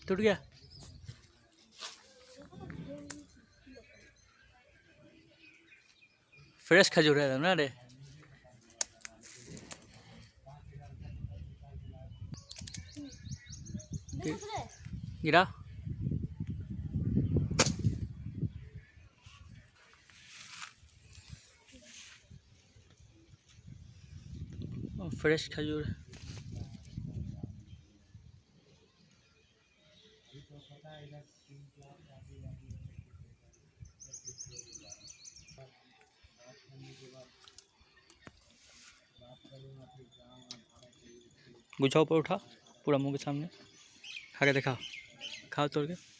टूट गया। फ्रेश खजूर है ना रे। गिरा फ्रेश खजूर। गुच्छा ऊपर उठा, पूरा मुंह के सामने खा के दिखाओ, खाओ तोड़ के।